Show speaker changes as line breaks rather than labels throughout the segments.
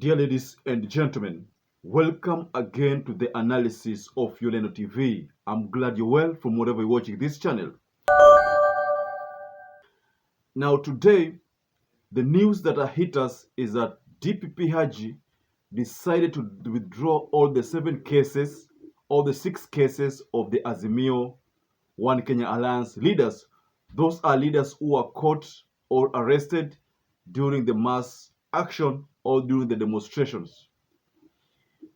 Dear ladies and gentlemen, welcome again to the analysis of YOLENO TV. I'm glad you're well from wherever you're watching this channel. Now today, the news that hit us is that DPP HAJJI decided to withdraw all the 6 cases of the Azimio One Kenya Alliance leaders. Those are leaders who were caught or arrested during the mass action or during the demonstrations.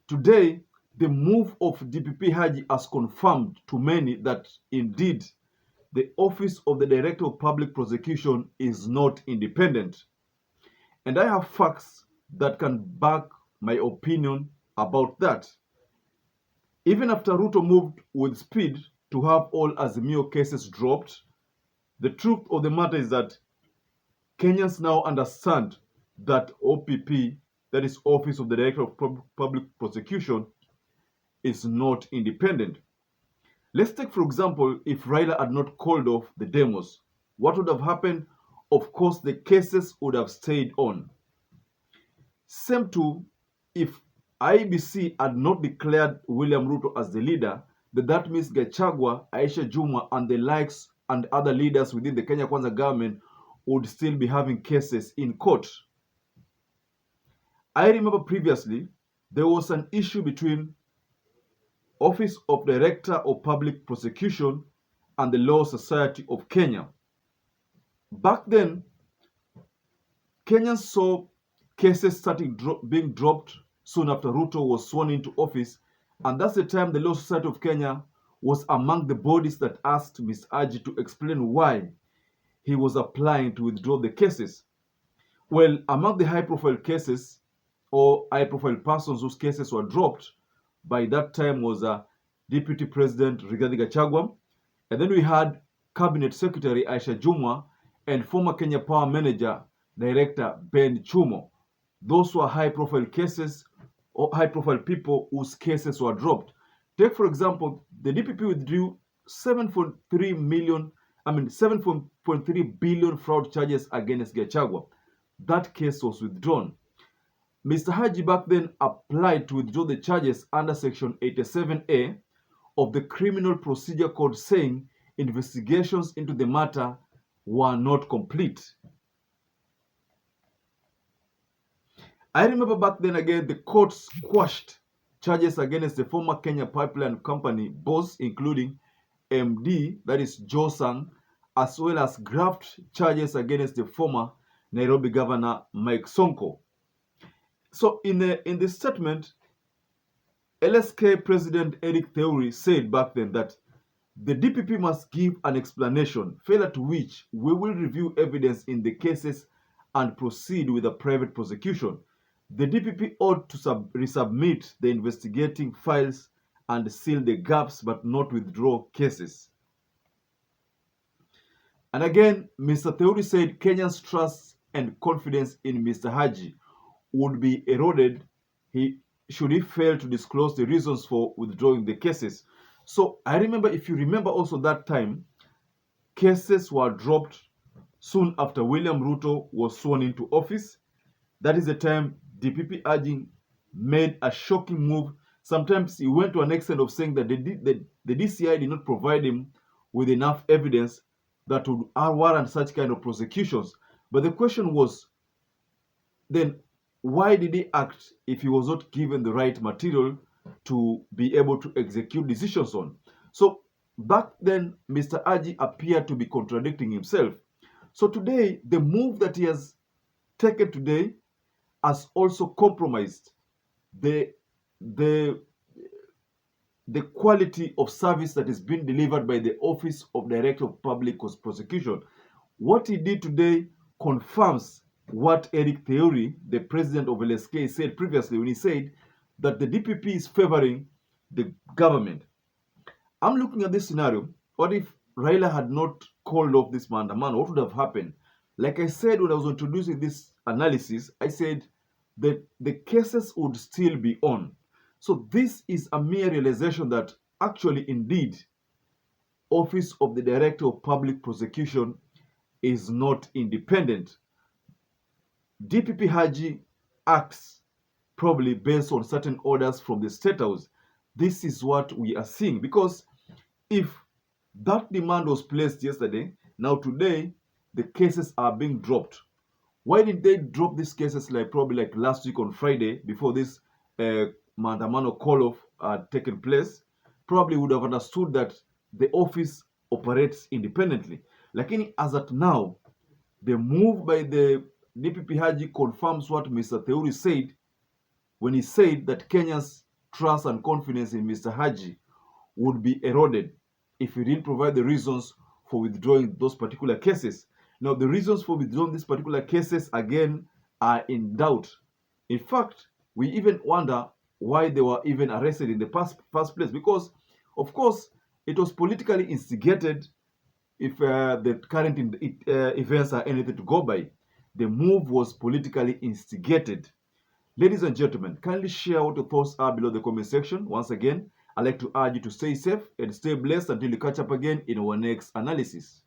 Today, the move of DPP HAJJI has confirmed to many that indeed the Office of the Director of Public Prosecution is not independent. And I have facts that can back my opinion about that. Even after RUTO moved with speed to have all Azimio cases dropped, the truth of the matter is that Kenyans now understand that OPP, that is Office of the Director of Public Prosecution, is not independent. Let's take, for example, if Raila had not called off the demos, what would have happened? Of course, the cases would have stayed on. Same too, if IEBC had not declared William Ruto as the leader, that means Gachaguas, Aisha Juma, and the likes and other leaders within the Kenya Kwanza government would still be having cases in court. I remember previously, there was an issue between Office of Director of Public Prosecution and the Law Society of Kenya. Back then, Kenyans saw cases being dropped soon after Ruto was sworn into office, and that's the time the Law Society of Kenya was among the bodies that asked Mr. HAJJI to explain why he was applying to withdraw the cases. Well, among the high-profile cases or high-profile persons whose cases were dropped by that time was Deputy President Rigathi Gachaguas, and then we had Cabinet Secretary Aisha Juma and former Kenya Power Manager Director Ben Chumo. Those were high-profile cases or high-profile people whose cases were dropped. Take, for example, the DPP withdrew 7.3 billion fraud charges against Gachaguas. That case was withdrawn. Mr. HAJJI back then applied to withdraw the charges under Section 87A of the Criminal Procedure Code, saying investigations into the matter were not complete. I remember back then again, the courts quashed charges against the former Kenya Pipeline Company boss, including MD, that is Josang, as well as graft charges against the former Nairobi Governor Mike Sonko. So in the statement, LSK President Eric Theuri said back then that the DPP must give an explanation, failure to which we will review evidence in the cases and proceed with a private prosecution. The DPP ought to resubmit the investigating files and seal the gaps, but not withdraw cases. And again, Mr. Theuri said Kenyans' trust and confidence in Mr. HAJJI would be eroded should he fail to disclose the reasons for withdrawing the cases. So I remember, if you remember also that time, cases were dropped soon after William Ruto was sworn into office. That is the time DPP HAJJI made a shocking move. Sometimes he went to an extent of saying that the DCI did not provide him with enough evidence that would warrant such kind of prosecutions. But the question was, then why did he act if he was not given the right material to be able to execute decisions on? So back then, Mr. HAJJI appeared to be contradicting himself. So today, the move that he has taken today has also compromised the quality of service that is being delivered by the Office of Director of Public Prosecution. What he did today confirms what Eric Theuri, the president of LSK, said previously when he said that the DPP is favoring the government. I'm looking at this scenario. What if Raila had not called off this man? What would have happened? Like I said when I was introducing this analysis, I said that the cases would still be on. So this is a mere realization that actually, indeed, Office of the Director of Public Prosecution is not independent. DPP HAJJI acts probably based on certain orders from the State House. This is what we are seeing, because if that demand was placed yesterday, now today the cases are being dropped. Why did they drop these cases probably like last week on Friday, before this Mandamano call-off had taken place? Probably would have understood that the office operates independently. Lakini as at now, the move by the DPP HAJJI confirms what Mr. Theuri said when he said that Kenya's trust and confidence in Mr. HAJJI would be eroded if he didn't provide the reasons for withdrawing those particular cases. Now, the reasons for withdrawing these particular cases, again, are in doubt. In fact, we even wonder why they were even arrested in the first place, because, of course, it was politically instigated. If the current events are anything to go by, the move was politically instigated. Ladies and gentlemen, kindly share what your thoughts are below the comment section. Once again, I'd like to urge you to stay safe and stay blessed until we catch up again in our next analysis.